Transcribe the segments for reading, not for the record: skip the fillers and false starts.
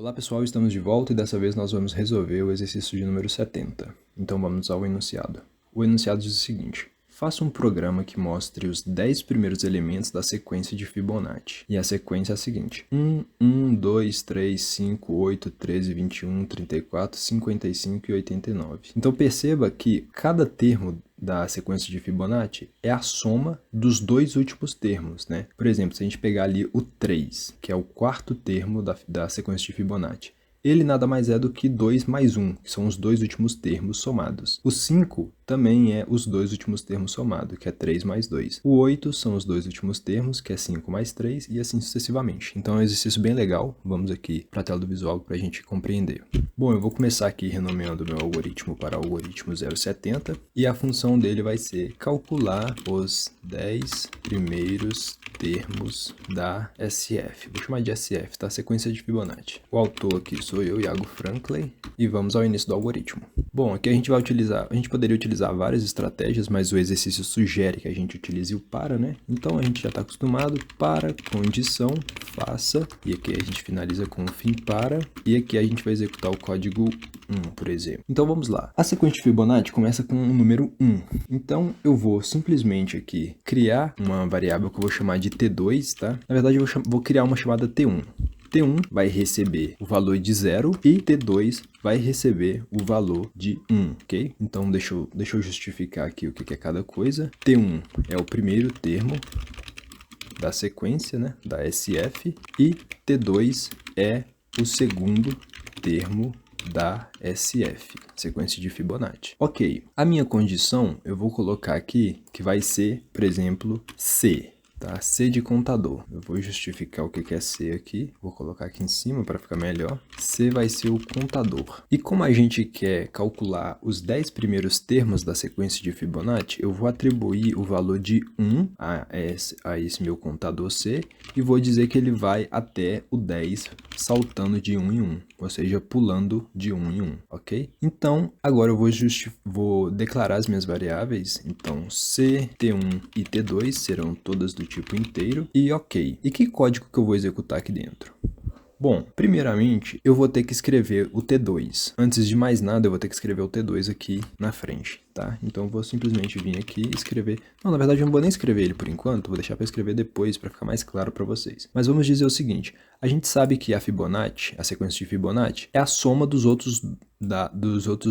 Olá pessoal, estamos de volta e dessa vez nós vamos resolver o exercício de número 70. Então vamos ao enunciado. O enunciado diz o seguinte: faça um programa que mostre os 10 primeiros elementos da sequência de Fibonacci. E a sequência é a seguinte: 1, 2, 3, 5, 8, 13, 21, 34, 55 e 89. Então perceba que cada termo da sequência de Fibonacci é a soma dos dois últimos termos, né? Por exemplo, se a gente pegar ali o 3, que é o quarto termo da sequência de Fibonacci, ele nada mais é do que 2 mais 1, que são os dois últimos termos somados. O 5 também é os dois últimos termos somados, que é 3 mais 2. O 8 são os dois últimos termos, que é 5 mais 3, e assim sucessivamente. Então é um exercício bem legal. Vamos aqui para a tela do visual para a gente compreender. Bom, eu vou começar aqui renomeando meu algoritmo para o algoritmo 070, e a função dele vai ser calcular os 10 primeiros termos da SF. Vou chamar de SF, tá? Sequência de Fibonacci. O autor aqui sou eu, Iago Franklin, e vamos ao início do algoritmo. Bom, aqui a gente poderia utilizar várias estratégias, mas o exercício sugere que a gente utilize o para, né? Então a gente já está acostumado: para, condição, faça, e aqui a gente finaliza com o fim para, e aqui a gente vai executar o código 1, por exemplo. Então vamos lá. A sequência de Fibonacci começa com o número 1. Então eu vou simplesmente aqui criar uma variável que eu vou chamar de T2, tá? Na verdade eu vou criar uma chamada T1. T1 vai receber o valor de 0 e T2 vai receber o valor de 1, ok? Então deixa eu justificar aqui o que é cada coisa. T1 é o primeiro termo da sequência, né, da SF, e T2 é o segundo termo da SF, sequência de Fibonacci. Ok, a minha condição eu vou colocar aqui que vai ser, por exemplo, C. Tá? C de contador. Eu vou justificar o que é C aqui. Vou colocar aqui em cima para ficar melhor. C vai ser o contador. E como a gente quer calcular os 10 primeiros termos da sequência de Fibonacci, eu vou atribuir o valor de 1 a esse meu contador C e vou dizer que ele vai até o 10 saltando de 1 em 1, ou seja, pulando de 1 em 1, ok? Então, agora eu vou declarar as minhas variáveis. Então, C, T1 e T2 serão todas do tipo inteiro e ok. E que código que eu vou executar aqui dentro? Bom, primeiramente, eu vou ter que escrever o T2. Antes de mais nada, eu vou ter que escrever o T2 aqui na frente, tá? Então, eu vou simplesmente vir aqui e escrever... Não, na verdade, eu não vou nem escrever ele por enquanto, vou deixar para escrever depois, para ficar mais claro para vocês. Mas vamos dizer o seguinte: a gente sabe que a Fibonacci, a sequência de Fibonacci, é a soma dos outros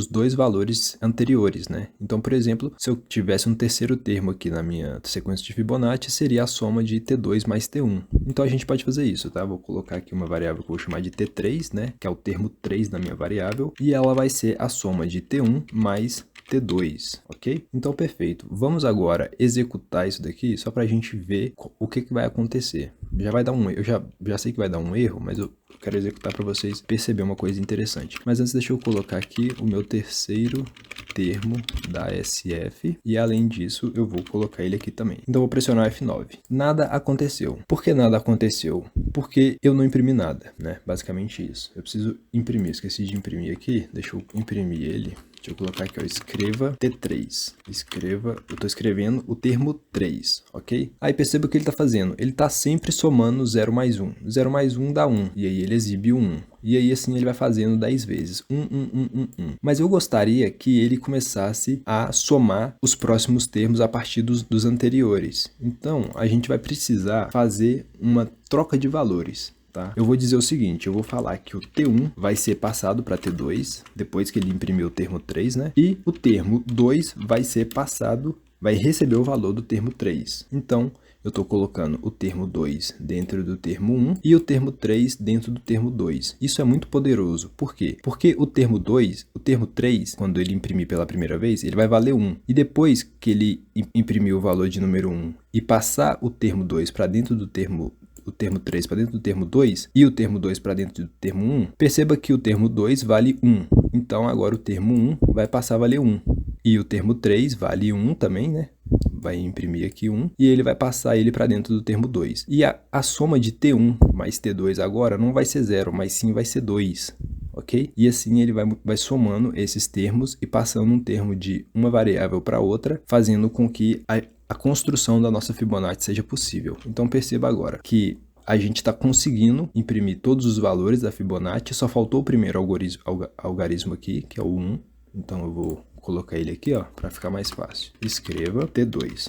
dois valores anteriores, né? Então, por exemplo, se eu tivesse um terceiro termo aqui na minha sequência de Fibonacci, seria a soma de T2 mais T1. Então, a gente pode fazer isso, tá? Vou colocar aqui uma variável que eu vou chamar de T3, né? Que é o termo 3 da minha variável, e ela vai ser a soma de T1 mais T2, ok? Então, perfeito. Vamos agora executar isso daqui só para a gente ver o que vai acontecer. Já vai dar um erro, eu já sei que vai dar um erro, mas eu quero executar para vocês perceberem uma coisa interessante. Mas antes, deixa eu colocar aqui o meu terceiro termo da SF, e além disso, eu vou colocar ele aqui também. Então, eu vou pressionar F9. Nada aconteceu. Por que nada aconteceu? Porque eu não imprimi nada, né? Basicamente isso. Eu preciso imprimir, esqueci de imprimir aqui, deixa eu imprimir ele. Deixa eu colocar aqui, ó, escreva T3. Eu tô escrevendo o termo 3, ok? Aí perceba o que ele tá fazendo. Ele tá sempre somando 0 mais 1. 0 mais 1 dá 1. E aí ele exibe o 1. E aí assim ele vai fazendo 10 vezes. 1, 1, 1, 1, 1. Mas eu gostaria que ele começasse a somar os próximos termos a partir dos anteriores. Então, a gente vai precisar fazer uma troca de valores. Tá? Eu vou dizer o seguinte: eu vou falar que o T1 vai ser passado para T2, depois que ele imprimir o termo 3, né? E o termo 2 vai ser passado, vai receber o valor do termo 3. Então, eu estou colocando o termo 2 dentro do termo 1 e o termo 3 dentro do termo 2. Isso é muito poderoso. Por quê? Porque o termo 3, quando ele imprimir pela primeira vez, ele vai valer 1. E depois que ele imprimir o valor de número 1 e passar o termo 2 para dentro do termo 3 para dentro do termo 2 e o termo 2 para dentro do termo 1, perceba que o termo 2 vale 1. Então, agora o termo 1 vai passar a valer 1. E o termo 3 vale 1 também, né? Vai imprimir aqui 1 e ele vai passar ele para dentro do termo 2. E a soma de T1 mais T2 agora não vai ser 0, mas sim vai ser 2. Ok? E assim ele vai somando esses termos e passando um termo de uma variável para outra, fazendo com que a construção da nossa Fibonacci seja possível. Então perceba agora que a gente está conseguindo imprimir todos os valores da Fibonacci, só faltou o primeiro algarismo aqui, que é o 1. Então eu vou colocar ele aqui, ó, para ficar mais fácil. Escreva T2.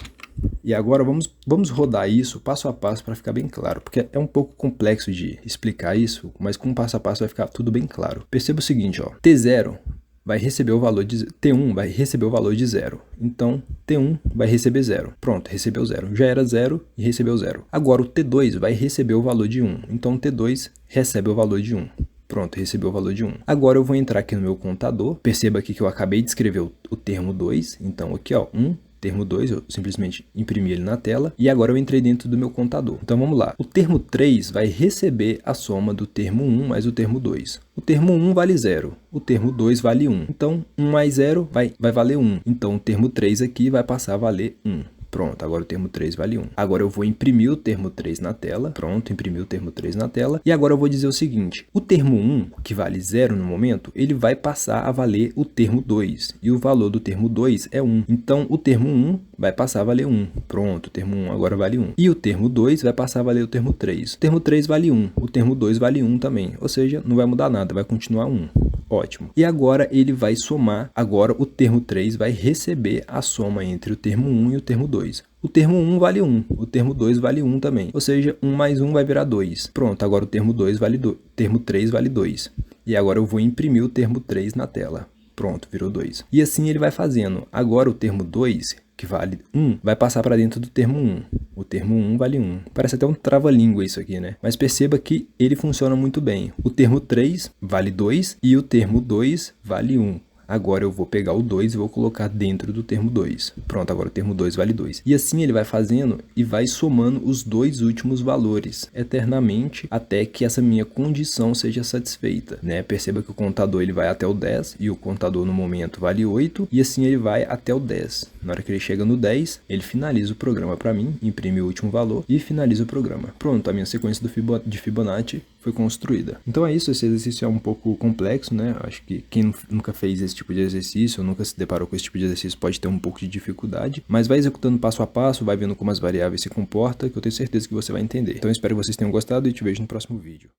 E agora vamos rodar isso passo a passo para ficar bem claro, porque é um pouco complexo de explicar isso, mas com passo a passo vai ficar tudo bem claro. Perceba o seguinte, ó, T0 vai receber o valor de T1 vai receber o valor de 0. Então, T1 vai receber 0. Pronto, recebeu 0. Já era 0 e recebeu 0. Agora o T2 vai receber o valor de 1. Então, T2 recebe o valor de 1. Pronto, recebeu o valor de 1. Agora eu vou entrar aqui no meu contador. Perceba aqui que eu acabei de escrever o termo 2. Então, aqui, ó, 1. Termo 2, eu simplesmente imprimi ele na tela e agora eu entrei dentro do meu contador. Então vamos lá. O termo 3 vai receber a soma do termo 1 mais o termo 2. O termo 1 vale 0, o termo 2 vale 1. Então 1 mais 0 vai valer 1. Então o termo 3 aqui vai passar a valer 1. Pronto, agora o termo 3 vale 1. Agora eu vou imprimir o termo 3 na tela. Pronto, imprimi o termo 3 na tela. E agora eu vou dizer o seguinte. O termo 1, que vale 0 no momento, ele vai passar a valer o termo 2. E o valor do termo 2 é 1. Então, o termo 1 vai passar a valer 1. Pronto, o termo 1 agora vale 1. E o termo 2 vai passar a valer o termo 3. O termo 3 vale 1. O termo 2 vale 1 também. Ou seja, não vai mudar nada, vai continuar 1. Ótimo. E agora ele vai somar. Agora o termo 3 vai receber a soma entre o termo 1 e o termo 2. O termo 1 vale 1, o termo 2 vale 1 também. Ou seja, 1 mais 1 vai virar 2. Pronto, agora o termo 2 vale 2, termo 3 vale 2. E agora eu vou imprimir o termo 3 na tela. Pronto, virou 2. E assim ele vai fazendo. Agora o termo 2, que vale 1, vai passar para dentro do termo 1. O termo 1 vale 1. Parece até um trava-língua isso aqui, né? Mas perceba que ele funciona muito bem. O termo 3 vale 2 e o termo 2 vale 1. Agora eu vou pegar o 2 e vou colocar dentro do termo 2. Pronto, agora o termo 2 vale 2. E assim ele vai fazendo e vai somando os dois últimos valores eternamente até que essa minha condição seja satisfeita, né? Perceba que o contador ele vai até o 10 e o contador no momento vale 8 e assim ele vai até o 10. Na hora que ele chega no 10, ele finaliza o programa para mim, imprime o último valor e finaliza o programa. Pronto, a minha sequência de Fibonacci foi construída. Então é isso, esse exercício é um pouco complexo, né? Acho que quem nunca fez esse tipo de exercício, ou nunca se deparou com esse tipo de exercício, pode ter um pouco de dificuldade, mas vai executando passo a passo, vai vendo como as variáveis se comportam, que eu tenho certeza que você vai entender. Então eu espero que vocês tenham gostado e te vejo no próximo vídeo.